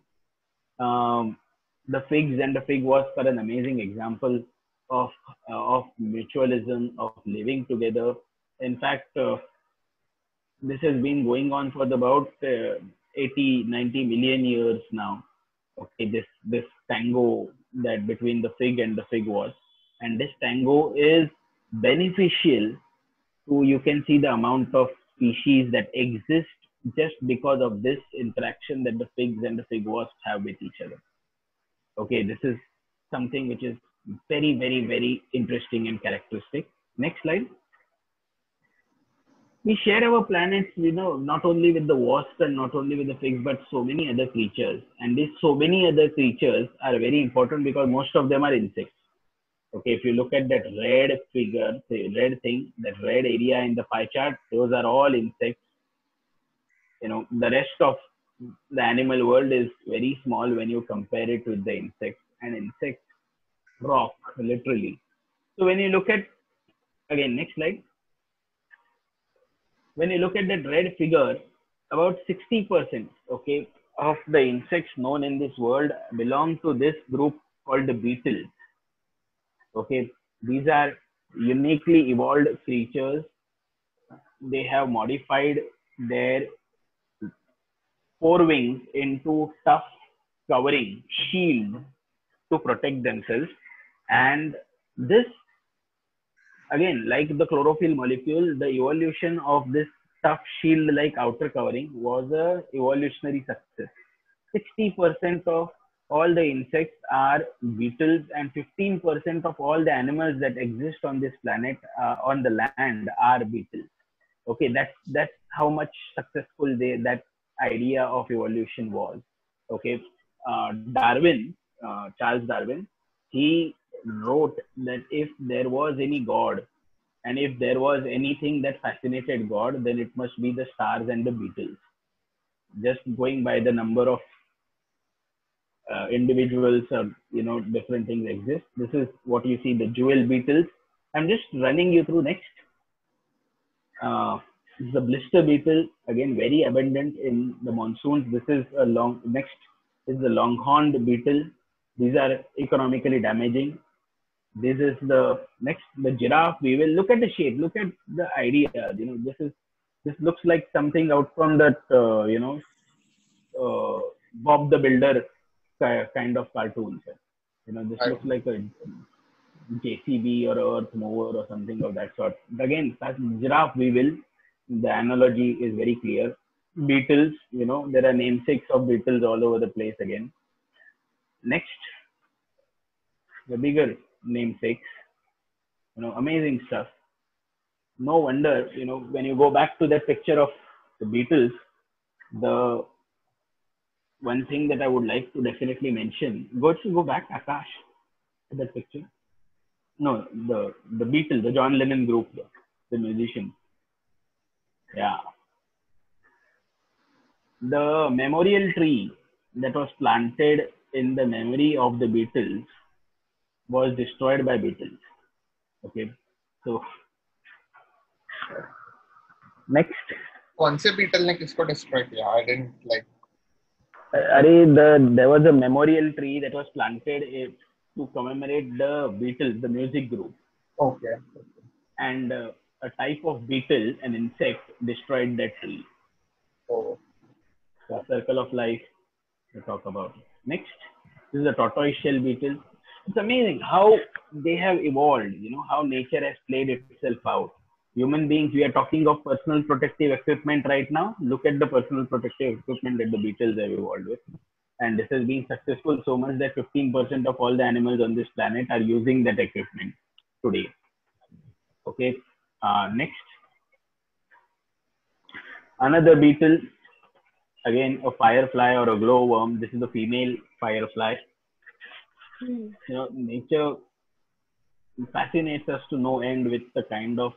the figs and the fig wasp are an amazing example of mutualism, of living together. In fact, this has been going on for about 80-90 million years now. Okay, this tango that between the fig and the fig wasp, and this tango is beneficial to, you can see the amount of species that exist just because of this interaction that the figs and the fig wasps have with each other. Okay, this is something which is very, very, very interesting and characteristic. Next slide. We share our planets, not only with the wasp and not only with the figs, but so many other creatures. And these so many other creatures are very important because most of them are insects. Okay, if you look at that red figure, the red thing, that red area in the pie chart, those are all insects. The rest of the animal world is very small when you compare it with the insects, and insects rock literally. So when you look at, again, next slide. when you look at that red figure, about 60%, okay, of the insects known in this world belong to this group called the beetles. Okay, these are uniquely evolved creatures. They have modified their forewings into tough covering shield to protect themselves. And this, again, like the chlorophyll molecule, the evolution of this tough shield like outer covering was a evolutionary success. 60% of all the insects are beetles, and 15% of all the animals that exist on this planet, on the land, are beetles. Okay, that's how much successful that idea of evolution was. Okay, Darwin, Charles Darwin, he wrote that if there was any god, and if there was anything that fascinated god, then it must be the stars and the beetles. Just going by the number of individuals, or different things exist. This is what you see, the jewel beetles. I'm just running you through next. The blister beetle, again very abundant in the monsoons. This is a long next is the longhorned beetle. These are economically damaging. This is the next, the giraffe. We will look at the shape, look at the idea. This looks like something out from that uh, Bob the Builder kind of cartoons. This looks like a JCB or Earth Mover or something of that sort. But again, giraffe, we will. The analogy is very clear. Beetles, there are namesakes of beetles all over the place again. Next, the bigger namesakes, amazing stuff. No wonder, when you go back to that picture of the beetles, the one thing that I would like to definitely mention, go back, Akash, to that picture. No, the Beatles, the John Lennon group, the musician. Yeah. The memorial tree that was planted in the memory of the Beatles was destroyed by Beatles. Okay. So next. कौन से beetle ने किसको destroy किया? I didn't like. There was a memorial tree that was planted to commemorate the Beatles, the music group. Okay. And a type of beetle, an insect, destroyed that tree. Oh. The circle of life to talk about. Next, this is the tortoise shell beetle. It's amazing how they have evolved, how nature has played itself out. Human beings, we are talking of personal protective equipment right now. Look at the personal protective equipment that the beetles have evolved with. And this has been successful so much that 15% of all the animals on this planet are using that equipment today. Okay, next. Another beetle, again a firefly or a glowworm. This is a female firefly. Nature fascinates us to no end with the kind of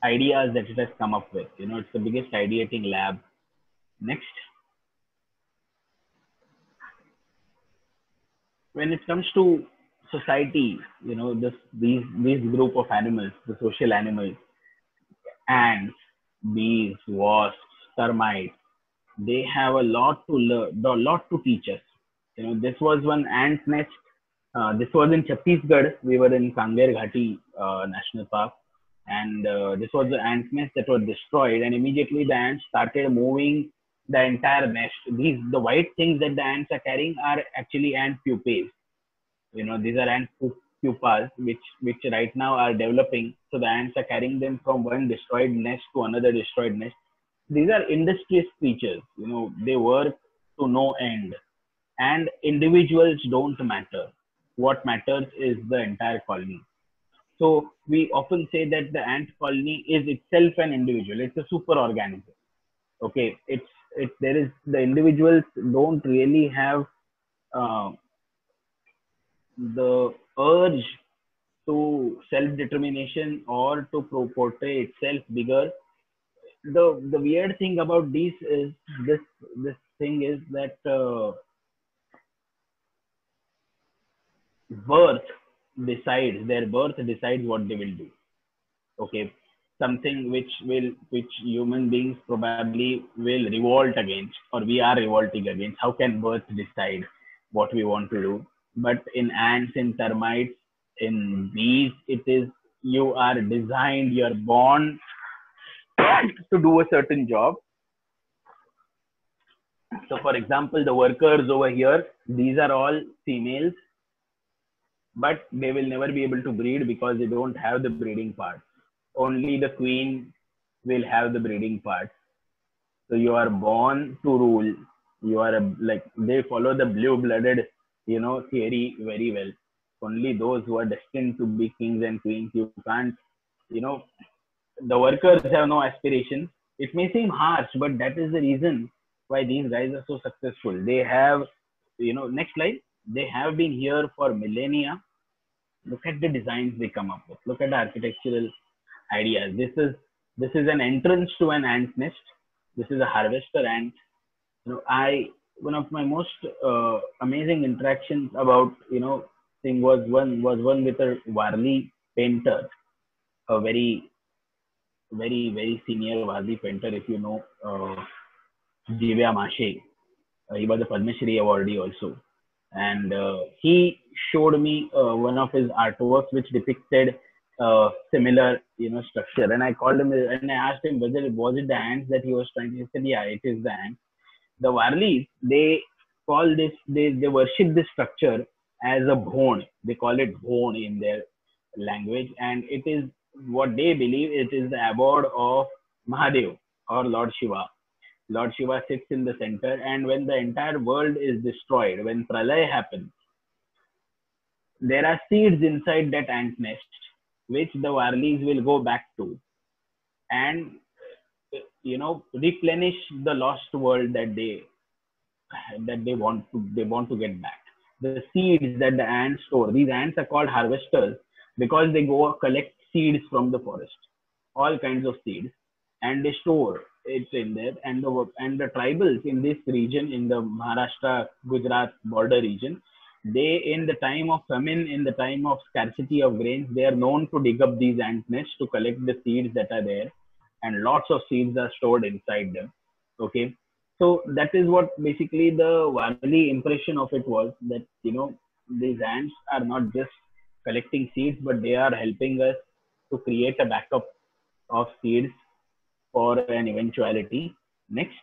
ideas that it has come up with. It's the biggest ideating lab. Next. When it comes to society, these group of animals, the social animals, ants, bees, wasps, termites, they have a lot to learn, a lot to teach us. This was one ant nest. This was in Chhattisgarh. We were in Kangar Ghati National Park, and this was the ant nest that was destroyed. And immediately the ants started moving the entire nest. The white things that the ants are carrying are actually ant pupae. These are ant pupas which right now are developing. So the ants are carrying them from one destroyed nest to another destroyed nest. These are industrious creatures. They work to no end, and individuals don't matter. What matters is the entire colony. So we often say that the ant colony is itself an individual. It's a super organism. Okay, there is, the individuals don't really have the urge to self-determination or to portray itself bigger. The weird thing about these is this thing is that their birth decides what they will do. Okay, something which human beings probably will revolt against, or we are revolting against. How can birds decide what we want to do? But in ants, in termites, in bees, it is you are designed, you are born to do a certain job. So, for example, the workers over here, these are all females, but they will never be able to breed because they don't have the breeding part. Only the queen will have the breeding part. So you are born to rule. You are like they follow the blue-blooded, theory very well. Only those who are destined to be kings and queens. You can't, you know, the workers have no aspirations. It may seem harsh, but that is the reason why these guys are so successful. They have, next slide. They have been here for millennia. Look at the designs they come up with. Look at the architectural ideas. This is an entrance to an ant nest. This is a harvester ant. I one of my most amazing interactions about thing was one with a Warli painter, a very very senior Warli painter. If you know Divya Mashe, he was a Padma Shri awardee also, and he showed me one of his artworks which depicted similar structure. And I called him and I asked him whether was it the ants that he was trying to. He said, yeah, it is the ants. The Warlis, they call this, they worship this structure as a bhon. They call it bhon in their language, and it is what they believe it is the abode of Mahadev or Lord Shiva. Lord Shiva sits in the center, and when the entire world is destroyed, when pralay happens, there are seeds inside that ant nest, which the Warlis will go back to and replenish the lost world that they want to get back. The seeds that the ants store. These ants are called harvesters because they go collect seeds from the forest, all kinds of seeds, and they store it in there. And the tribals in this region, in the Maharashtra Gujarat border region, they in the time of famine, in the time of scarcity of grains, they are known to dig up these ant nests to collect the seeds that are there, and lots of seeds are stored inside them. Okay, so that is what basically the Warli impression of it was, that these ants are not just collecting seeds, but they are helping us to create a backup of seeds for an eventuality. Next.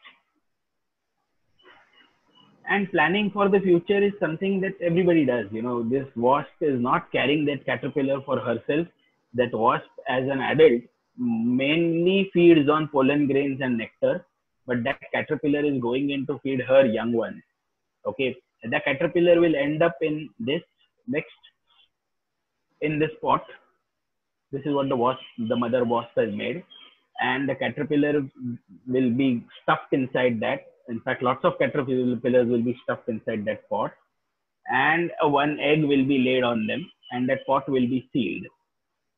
And planning for the future is something that everybody does. This wasp is not carrying that caterpillar for herself. That wasp, as an adult, mainly feeds on pollen grains and nectar, but that caterpillar is going in to feed her young ones. Okay, the caterpillar will end up in this next in this pot. This is what the mother wasp has made, and the caterpillar will be stuffed inside that. In fact, lots of caterpillars will be stuffed inside that pot, and one egg will be laid on them, and that pot will be sealed.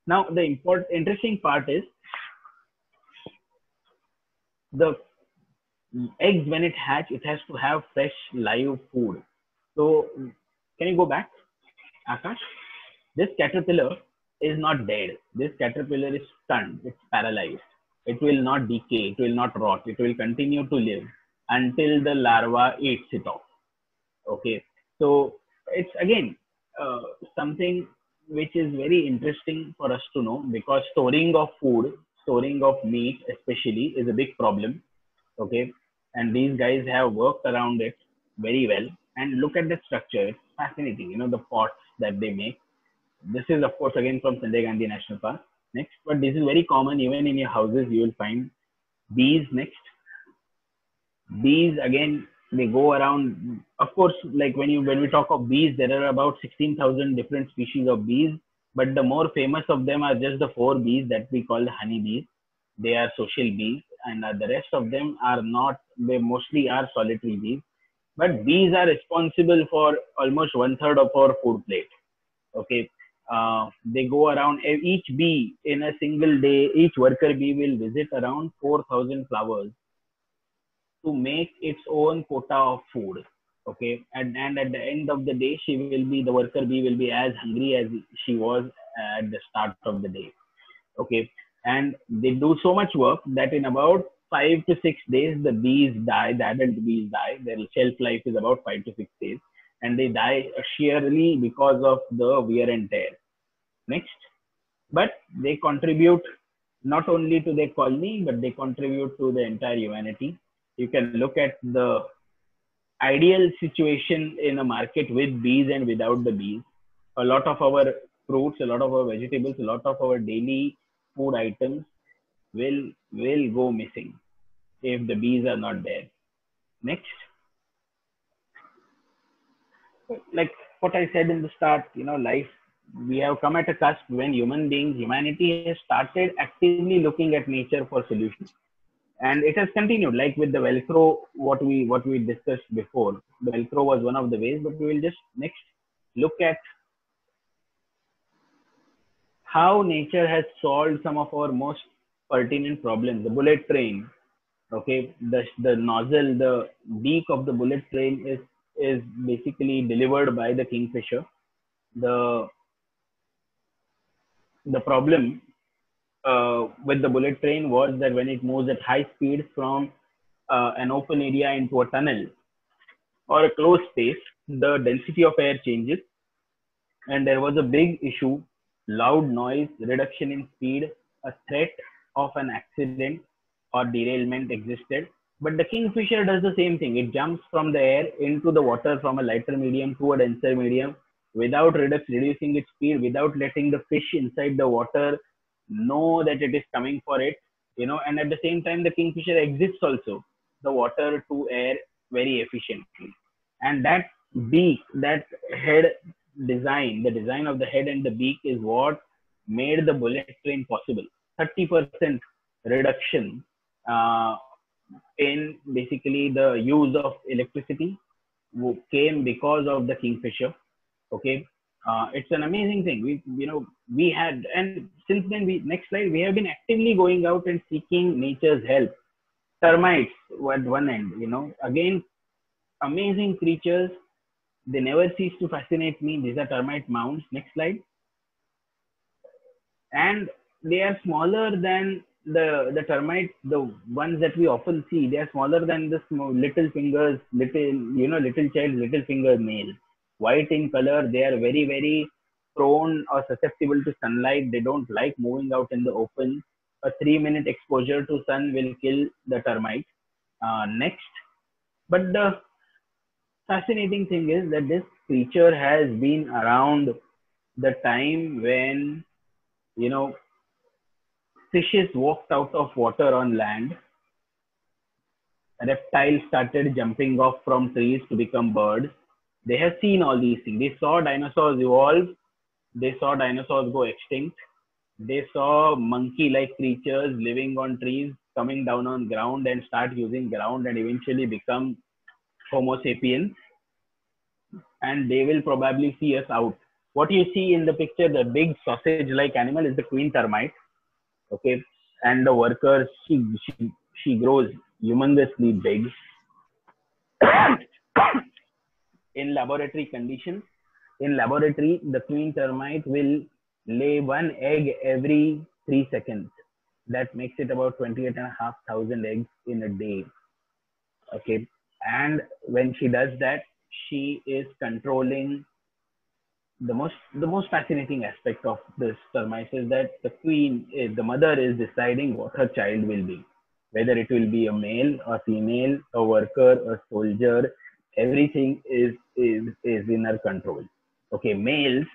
Now, the interesting part is the eggs, when it hatch, it has to have fresh live food. So, can you go back, Akash? This caterpillar is not dead. This caterpillar is stunned. It's paralyzed. It will not decay. It will not rot. It will continue to live until the larva eats it off. Okay. So it's again something which is very interesting for us to know, because storing of food, storing of meat especially, is a big problem. Okay. And these guys have worked around it very well. And look at the structure. It's fascinating. The pots that they make. This is, of course, again from Sanjay Gandhi National Park. Next, but this is very common even in your houses. You will find bees. Next, bees again, they go around. Of course, like when we talk of bees, there are about 16,000 different species of bees. But the more famous of them are just the 4 bees that we call honey bees. They are social bees, and the rest of them are not. They mostly are solitary bees. But bees are responsible for almost 1/3 of our food plate. Okay. They go around, each bee in a single day, each worker bee will visit around 4,000 flowers to make its own quota of food. Okay. And at the end of the day, the worker bee will be as hungry as she was at the start of the day. Okay. and they do so much work that in about 5 to 6 days the bees die. The adult bees die. Their shelf life is about 5 to 6 days, and they die sheerly because of the wear and tear. Next, but they contribute not only to their colony, but they contribute to the entire humanity. You can look at the ideal situation in a market with bees and without the bees. A lot of our fruits, a lot of our vegetables, a lot of our daily food items will go missing if the bees are not there. Next, like what I said in the start, life, we have come at a cusp when humanity has started actively looking at nature for solutions, and it has continued. Like with the Velcro, what we discussed before, the Velcro was one of the ways, but we will just next look at how nature has solved some of our most pertinent problems. The bullet train, okay, the nozzle, the beak of the bullet train is basically delivered by the kingfisher. The the problem with the bullet train was that when it moves at high speed from an open area into a tunnel or a closed space, the density of air changes, and there was a big issue: loud noise, reduction in speed, a threat of an accident or derailment existed. But the kingfisher does the same thing. It jumps from the air into the water from a lighter medium to a denser medium without reducing its speed, without letting the fish inside the water know that it is coming for it. And at the same time, the kingfisher exits also the water to air very efficiently. And that beak, that head design, the design of the head and the beak is what made the bullet train possible. 30% reduction uh, in basically the use of electricity came because of the kingfisher. Okay, it's an amazing thing. We had, and since then, next slide, we have been actively going out and seeking nature's help. Termites at one end, again, amazing creatures. They never cease to fascinate me. These are termite mounds. Next slide. And they are smaller than the termites, the ones that we often see. They are smaller than the small, little fingers, little child, little finger nail. White in color. They are very, very prone or susceptible to sunlight. They don't like moving out in the open. A 3-minute exposure to sun will kill the termite. Next, but the fascinating thing is that this creature has been around the time when you know fishes walked out of water on land, reptiles started jumping off from trees to become birds. They have seen all these things. They saw dinosaurs evolve. They saw dinosaurs go extinct. They saw monkey-like creatures living on trees coming down on ground and start using ground and eventually become Homo sapiens. And they will probably see us out. What you see in the picture, the big sausage-like animal, is the queen termite. Okay, and the workers, she grows humongously big. In laboratory conditions, in laboratory, the queen termite will lay one egg every 3 seconds. That makes it about 28,500 eggs in a day. Okay, and when she does that, she is controlling the most fascinating aspect of this termite is that the mother is deciding what her child will be, whether it will be a male or female, a worker, a soldier. Everything is in her control. Okay, males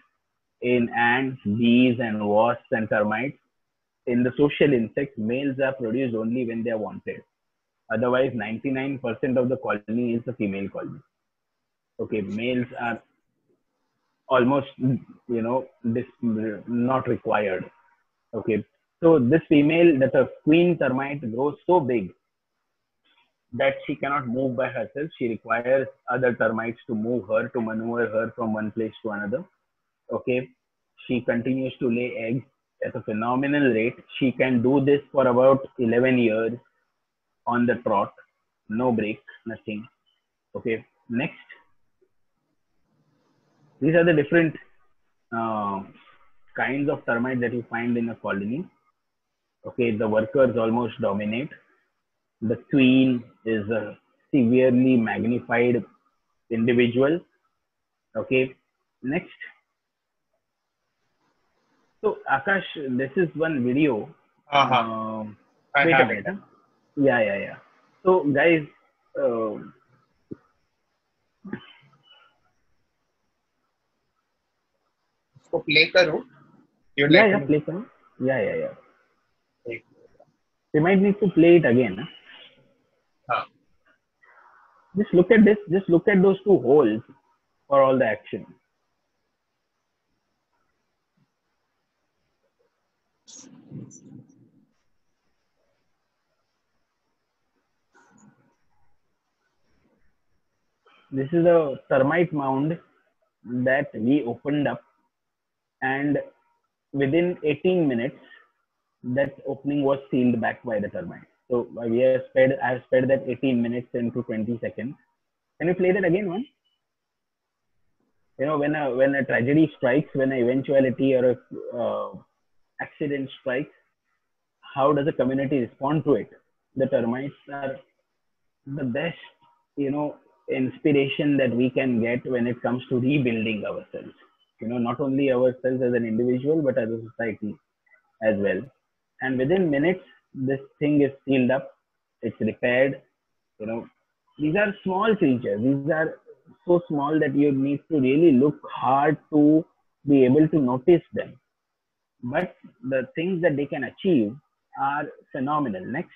in ants, bees, and wasps and termites. In the social insects, males are produced only when they are wanted. Otherwise, 99% of the colony is a female colony. Okay, males are almost not required. Okay, so this female, that a queen termite, grows so big that she cannot move by herself. She requires other termites to move her, to maneuver her from one place to another. Okay, she continues to lay eggs at a phenomenal rate. She can do this for about 11 years on the trot, no break, nothing. Okay, next, these are the different uh, kinds of termites that you find in a colony. Okay, the workers almost dominate. The queen is a severely magnified individual. Okay, next. So Akash, this is one video. Uh-huh. I Wait a have it. minute. Huh? Yeah, yeah, yeah. So guys, uh, इसको play करो. You'd yeah, like yeah, me play some. Yeah, yeah, yeah. to? We might need to play it again. Huh? हाँ. Just look at this. Just look at those two holes for all the action. This is a termite mound that we opened up, and within 18 minutes, that opening was sealed back by the termite. So I have spared that 18 minutes into 20 seconds. Can you play that again, one? You know, when a tragedy strikes, when an eventuality or a accident strikes, how does the community respond to it? The termites are the best, you know, inspiration that we can get when it comes to rebuilding ourselves. You know, not only ourselves as an individual, but as a society as well. And within minutes, this thing is sealed up, it's repaired. You know, these are small creatures. These are so small that you need to really look hard to be able to notice them. But the things that they can achieve are phenomenal. Next,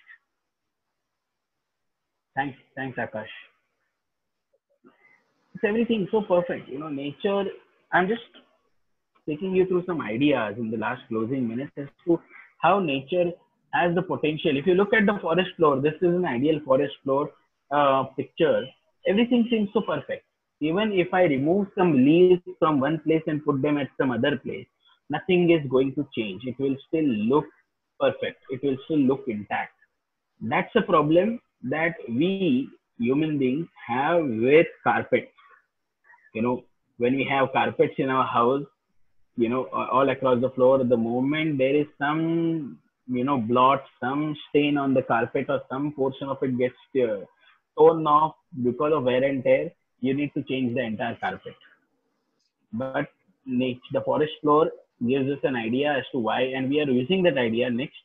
thanks, Akash. It's everything so perfect. You know, nature. I'm just taking you through some ideas in the last closing minutes as to how nature has the potential. If you look at the forest floor, this is an ideal forest floor picture. Everything seems so perfect. Even if I remove some leaves from one place and put them at some other place, nothing is going to change. It will still look perfect. It will still look intact. That's a problem that we human beings have with carpets. You know, when we have carpets in our house, you know, all across the floor, the moment there is some, you know, blot, some stain on the carpet, or some portion of it gets torn off because of wear and tear, you need to change the entire carpet. But the forest floor gives us an idea as to why, and we are using that idea. Next,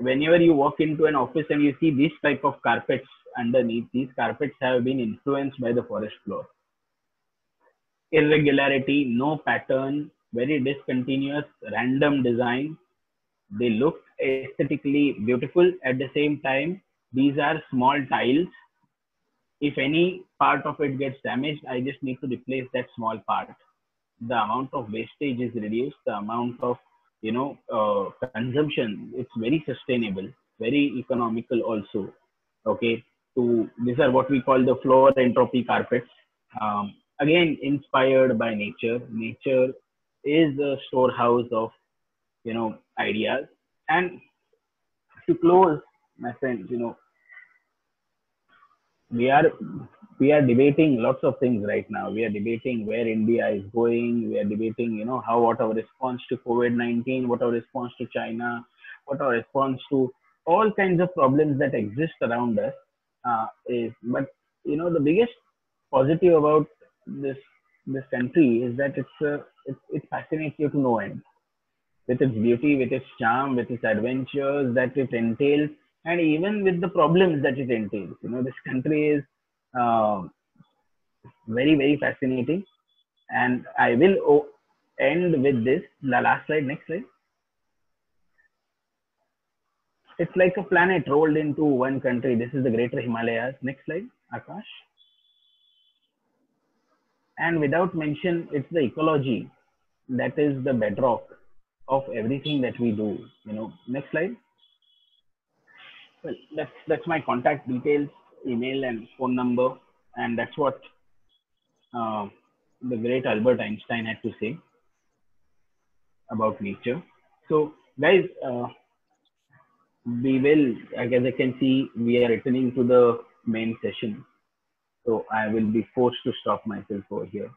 whenever you walk into an office and you see this type of carpets underneath, these carpets have been influenced by the forest floor. Irregularity, no pattern, very discontinuous, random design. They look aesthetically beautiful. At the same time, these are small tiles. If any part of it gets damaged, I just need to replace that small part. The amount of wastage is reduced. The amount of, you know, consumption, it's very sustainable, very economical also. Okay, to these are what we call the floor entropy carpets. Again, inspired by nature. Nature is a storehouse of, you know, ideas. And to close, my friends, you know, we are we are debating lots of things right now. We are debating where India is going. We are debating, you know, how what our response to COVID-19, what our response to China, what our response to all kinds of problems that exist around us is. But you know, the biggest positive about this this country is that it fascinates you to no end, with its beauty, with its charm, with its adventures that it entails, and even with the problems that it entails. You know, this country is uh, very, very fascinating. And I will end with this. The last slide, next slide. It's like a planet rolled into one country. This is the Greater Himalayas. Next slide, Akash. And without mention, it's the ecology that is the bedrock of everything that we do. You know, next slide. Well, that's my contact details, email and phone number, and that's what uh, the great Albert Einstein had to say about nature. So, guys, we will, as I can see, we are returning to the main session. So I will be forced to stop myself over here.